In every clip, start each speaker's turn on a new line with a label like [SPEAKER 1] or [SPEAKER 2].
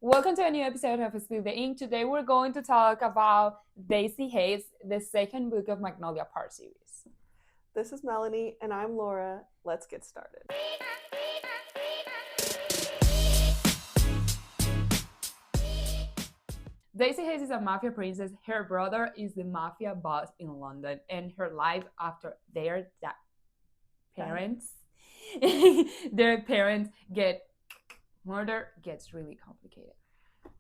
[SPEAKER 1] Welcome to a new episode of Spill the Ink. Today we're going to talk about Daisy Haites, the second book of Magnolia Part series.
[SPEAKER 2] This is Melanie, and I'm Laura. Let's get started.
[SPEAKER 1] Daisy Haites is a mafia princess. Her brother is the mafia boss in London, and her life after their parents get murdered gets really complicated.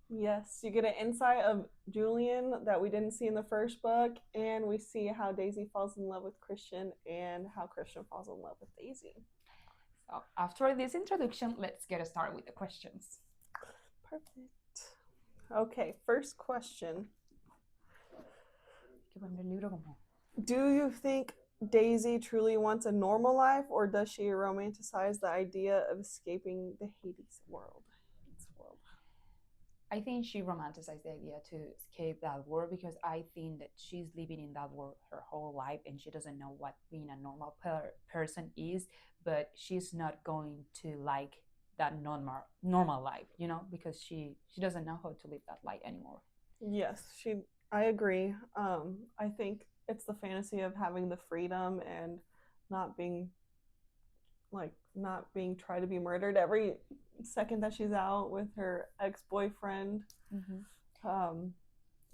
[SPEAKER 2] Yes, you get an insight of Julian that we didn't see in the first book, and we see how Daisy falls in love with Christian and how Christian falls in love with Daisy.
[SPEAKER 1] So after this introduction, let's get started with the questions.
[SPEAKER 2] Perfect. Okay, first question. Do you think Daisy truly wants a normal life, or does she romanticize the idea of escaping the Hades world?
[SPEAKER 1] I think she romanticized the idea to escape that world because I think that she's living in that world her whole life and she doesn't know what being a normal person is, but she's not going to like that normal life, because she doesn't know how to live that life anymore.
[SPEAKER 2] Yes, I agree. I think it's the fantasy of having the freedom and not being tried to be murdered every second that she's out with her ex-boyfriend.
[SPEAKER 1] Mm-hmm.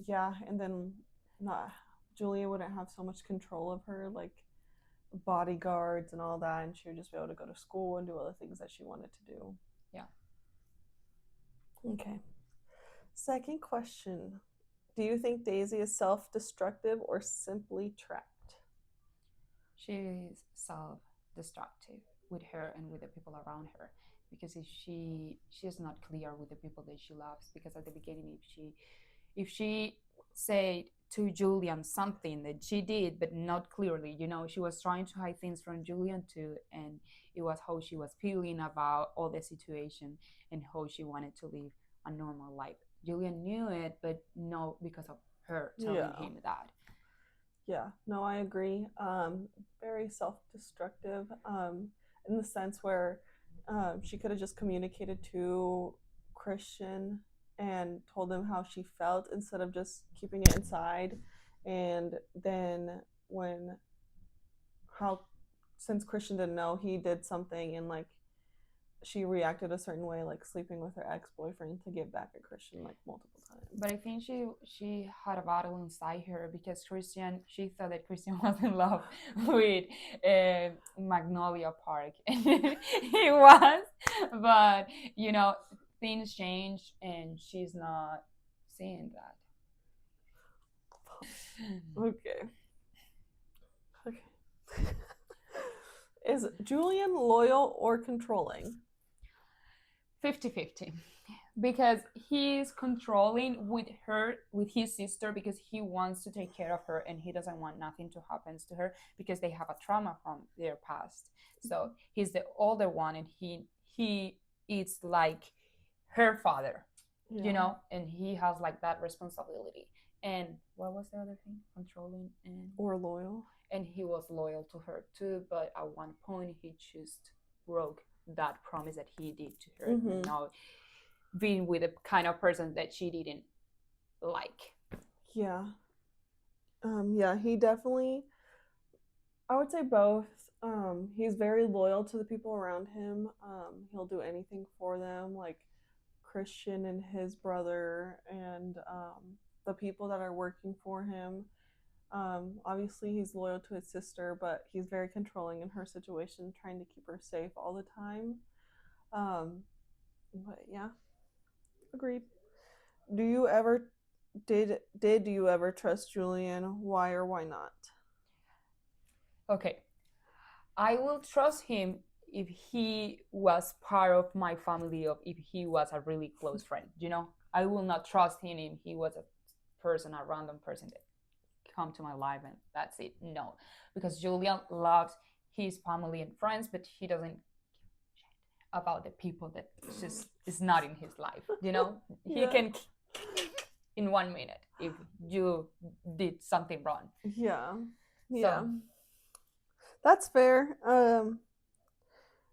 [SPEAKER 2] Yeah, and then Julia wouldn't have so much control of her, like bodyguards and all that, and she would just be able to go to school and do all the things that she wanted to do.
[SPEAKER 1] Yeah.
[SPEAKER 2] Okay. Second question. Do you think Daisy is self-destructive or simply trapped?
[SPEAKER 1] She's self-destructive with her and with the people around her, because if she is not clear with the people that she loves, because at the beginning if she said to Julian something that she did but not clearly, she was trying to hide things from Julian too, and it was how she was feeling about all the situation and how she wanted to live a normal life. Julian knew it, but not because of her telling him that.
[SPEAKER 2] Yeah, no, I agree. Very self-destructive, in the sense where she could have just communicated to Christian and told him how she felt instead of just keeping it inside. And then since Christian didn't know, he did something and she reacted a certain way, like sleeping with her ex-boyfriend to get back at Christian multiple times.
[SPEAKER 1] But I think she had a battle inside her because she thought that Christian was in love with Magnolia Park. He was, but things change and she's not seeing that.
[SPEAKER 2] Okay. Is Julian loyal or controlling?
[SPEAKER 1] 50-50, because he's controlling with his sister, because he wants to take care of her and he doesn't want nothing to happen to her because they have a trauma from their past. So he's the older one and he is like her father, and he has that responsibility. And what was the other thing? Controlling
[SPEAKER 2] or loyal.
[SPEAKER 1] And he was loyal to her too, but at one point he just broke that promise that he did to her.
[SPEAKER 2] Mm-hmm.
[SPEAKER 1] Being with a kind of person that she didn't like.
[SPEAKER 2] Yeah. Yeah, he definitely, I would say both. He's very loyal to the people around him. He'll do anything for them, like Christian and his brother and the people that are working for him. Obviously, he's loyal to his sister, but he's very controlling in her situation, trying to keep her safe all the time. But yeah, agreed. Did you ever trust Julian? Why or why not?
[SPEAKER 1] Okay, I will trust him if he was part of my family, or if he was a really close friend. I will not trust him if he was a random person that come to my life and that's it. No, because Julian loves his family and friends, but he doesn't about the people that just is not in his life. Yeah. He can in 1 minute if you did something wrong.
[SPEAKER 2] Yeah. So, that's fair. I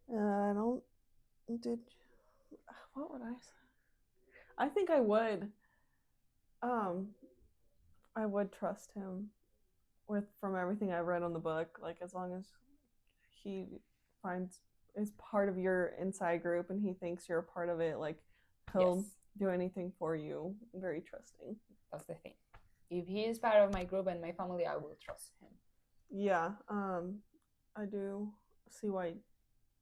[SPEAKER 2] don't. What would I say? I think um I would trust him with from everything I've read on the book. Like as long as he finds is part of your inside group and he thinks you're a part of it, like he'll
[SPEAKER 1] Yes,
[SPEAKER 2] do anything for you. Very trusting.
[SPEAKER 1] that's the thing. If he is part of my group and my family, I will trust him.
[SPEAKER 2] Yeah, I do see why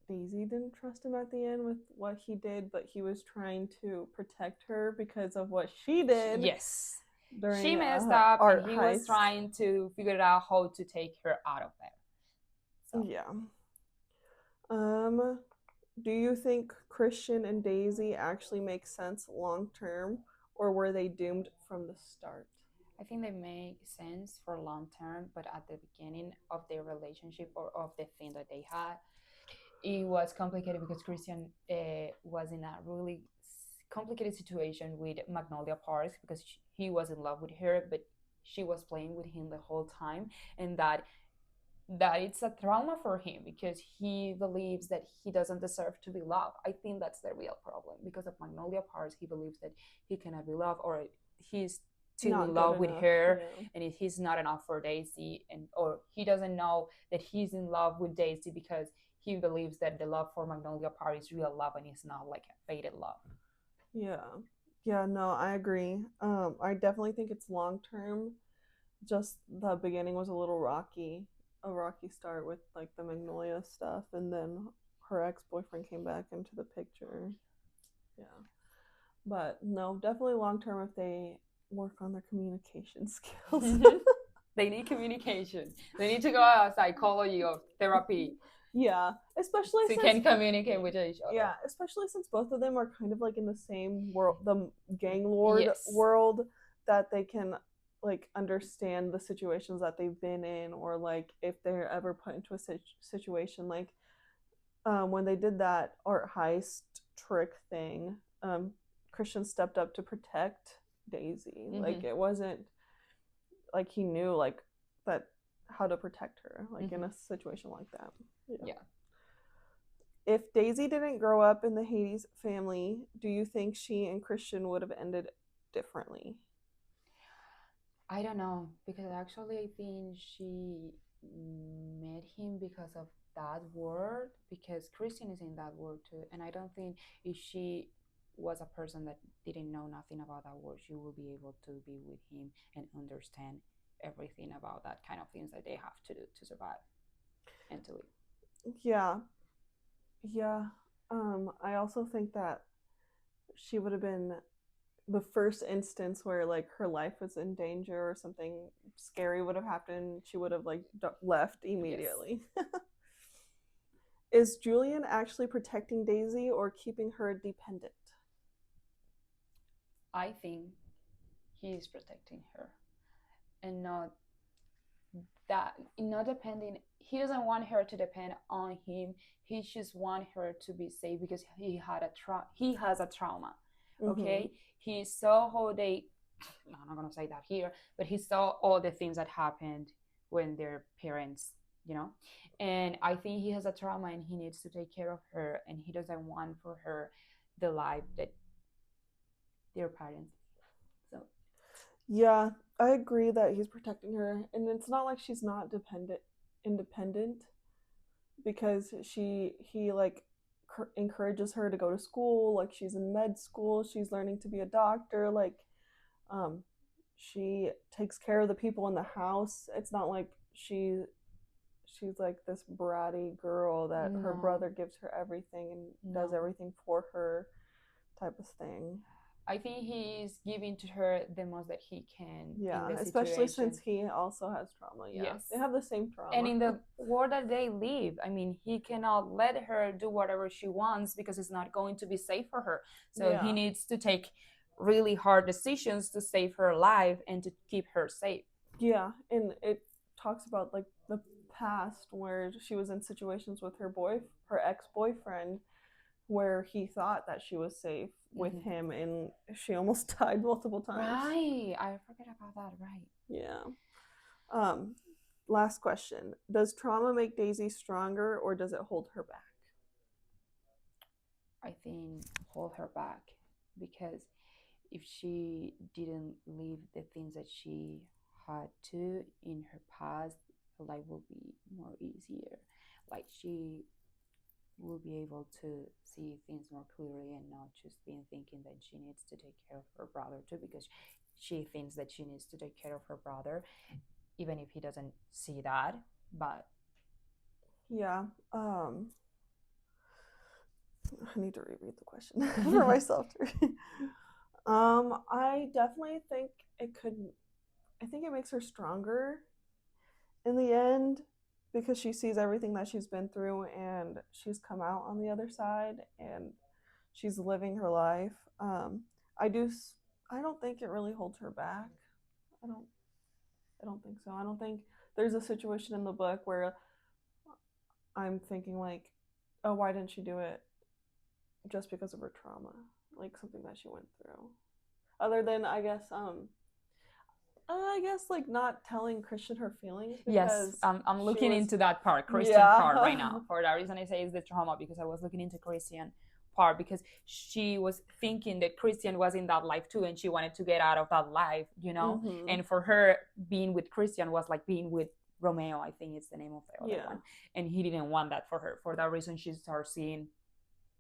[SPEAKER 2] Daisy didn't trust him at the end with what he did, but he was trying to protect her because of what she did
[SPEAKER 1] Yes, she
[SPEAKER 2] during
[SPEAKER 1] messed
[SPEAKER 2] a
[SPEAKER 1] up, and
[SPEAKER 2] art
[SPEAKER 1] he was
[SPEAKER 2] heist.
[SPEAKER 1] trying to figure out how to take her out of there. So
[SPEAKER 2] Yeah. Um, do you think Christian and Daisy actually make sense long term, or were they doomed from the start?
[SPEAKER 1] I think they make sense for long term, but at the beginning of their relationship or of the thing that they had, it was complicated because Christian was in a really complicated situation with Magnolia Parks because he was in love with her, but she was playing with him the whole time, and that it's a trauma for him because he believes that he doesn't deserve to be loved. I think that's the real problem. Because of Magnolia Parks, he believes that he cannot be loved, or he's too in
[SPEAKER 2] Not good
[SPEAKER 1] love with
[SPEAKER 2] enough.
[SPEAKER 1] her,
[SPEAKER 2] Yeah.
[SPEAKER 1] and he's not enough for Daisy, and or he doesn't know that he's in love with Daisy because he believes that the love for Magnolia Park is real love and it's not like a faded love.
[SPEAKER 2] Yeah. Yeah, no, I agree. I definitely think it's long term. Just the beginning was a little rocky, a rocky start with like the Magnolia stuff, and then her ex boyfriend came back into the picture. Yeah, but no, definitely long term if they work on their communication skills.
[SPEAKER 1] They need communication. They need to go out psychology or therapy
[SPEAKER 2] Yeah, especially
[SPEAKER 1] so you
[SPEAKER 2] since
[SPEAKER 1] can communicate with each other.
[SPEAKER 2] yeah, especially since both of them are kind of like in the same world, the gang lord
[SPEAKER 1] Yes.
[SPEAKER 2] world, that they can like understand the situations that they've been in, or like if they're ever put into a situation like when they did that art heist trick thing, Christian stepped up to protect Daisy. Like
[SPEAKER 1] Mm-hmm.
[SPEAKER 2] it wasn't like he knew like that how to protect her like in
[SPEAKER 1] Mm-hmm.
[SPEAKER 2] a situation like that. Yeah.
[SPEAKER 1] Yeah.
[SPEAKER 2] If Daisy didn't grow up in the Hades family, do you think she and Christian would have ended differently?
[SPEAKER 1] I don't know because actually I think she met him because of that word because Christian is in that word too, and I don't think if she was a person that didn't know nothing about that word, she will be able to be with him and understand everything about that kind of things that they have to do to survive and to live.
[SPEAKER 2] Yeah, yeah. I also think that she would have been the first instance where like her life was in danger or something scary would have happened. She would have like left
[SPEAKER 1] Yes,
[SPEAKER 2] immediately. Is Julian actually protecting Daisy or keeping her dependent?
[SPEAKER 1] I think he is protecting her and not depending. He doesn't want her to depend on him. He just want her to be safe because he has a trauma.
[SPEAKER 2] Mm-hmm.
[SPEAKER 1] Okay, he saw how they, no, I'm not gonna say that here, but he saw all the things that happened when their parents, you know, and I think he has a trauma and he needs to take care of her, and he doesn't want for her the life that their parents. So
[SPEAKER 2] Yeah, I agree that he's protecting her, and it's not like she's not dependent, independent, because he like encourages her to go to school. Like she's in med school, she's learning to be a doctor. Like, um, she takes care of the people in the house. It's not like she's like this bratty girl that her
[SPEAKER 1] no,
[SPEAKER 2] brother gives her everything and does
[SPEAKER 1] no,
[SPEAKER 2] everything for her, type of thing.
[SPEAKER 1] I think he's giving to her the most that he can in
[SPEAKER 2] Yeah,
[SPEAKER 1] the
[SPEAKER 2] especially since
[SPEAKER 1] situation.
[SPEAKER 2] he also has trauma. Yeah,
[SPEAKER 1] Yes.
[SPEAKER 2] they have the same
[SPEAKER 1] And
[SPEAKER 2] trauma.
[SPEAKER 1] in the world that they live, I mean, he cannot let her do whatever she wants because it's not going to be safe for her. So he
[SPEAKER 2] Yeah.
[SPEAKER 1] needs to take really hard decisions to save her life and to keep her safe.
[SPEAKER 2] Yeah, and it talks about like the past where she was in situations with her ex-boyfriend, where he thought that she was safe with
[SPEAKER 1] Mm-hmm.
[SPEAKER 2] him and she almost died multiple times.
[SPEAKER 1] Right. I forget about that. Right.
[SPEAKER 2] Yeah. Um Last question. Does trauma make Daisy stronger or does it hold her back?
[SPEAKER 1] I think hold her back because if she didn't live the things that she had to in her past, her life will be more easier. Like she will be able to see things more clearly and not just being thinking that she needs to take care of her brother too, because she thinks that she needs to take care of her brother, even if he doesn't see that. But
[SPEAKER 2] Yeah. I need to reread the question for myself too. I definitely think it could. I think it makes her stronger in the end because she sees everything that she's been through and she's come out on the other side and she's living her life. I do. I don't think it really holds her back. I don't. I don't think so. I don't think there's a situation in the book where I'm thinking like, oh, why didn't she do it just because of her trauma, like something that she went through. Other than I guess like not telling Christian her feelings
[SPEAKER 1] yes,
[SPEAKER 2] because
[SPEAKER 1] I'm looking
[SPEAKER 2] was,
[SPEAKER 1] into that part, Christian
[SPEAKER 2] yeah.
[SPEAKER 1] part right now. For that reason, I say it's the trauma, because I was looking into Christian part, because she was thinking that Christian was in that life too, and she wanted to get out of that life, you know.
[SPEAKER 2] Mm-hmm.
[SPEAKER 1] And for her, being with Christian was like being with Romeo, I think it's the name of the other one, and he didn't want that for her. For that reason, she starts seeing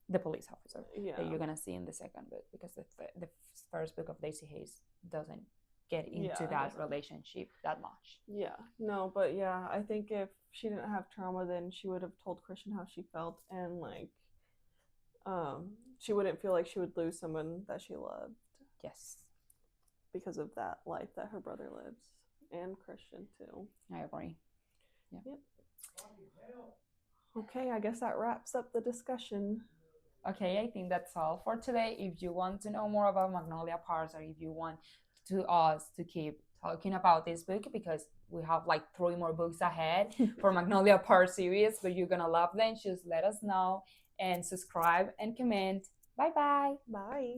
[SPEAKER 1] the police officer that you're gonna see in the second book, because the first book of Daisy Haites doesn't get into that relationship that much.
[SPEAKER 2] Yeah, no, but yeah, I think if she didn't have trauma, then she would have told Christian how she felt, and like, she wouldn't feel like she would lose someone that she loved.
[SPEAKER 1] Yes,
[SPEAKER 2] because of that life that her brother lives, and Christian too.
[SPEAKER 1] I agree. Yeah.
[SPEAKER 2] Yep. Okay, I guess that wraps up the discussion.
[SPEAKER 1] Okay, I think that's all for today. If you want to know more about Magnolia Parks, or if you want us to keep talking about this book, because we have like 3 more books ahead for Magnolia Park series, but you're gonna love them, just let us know and subscribe and comment. Bye bye.
[SPEAKER 2] Bye.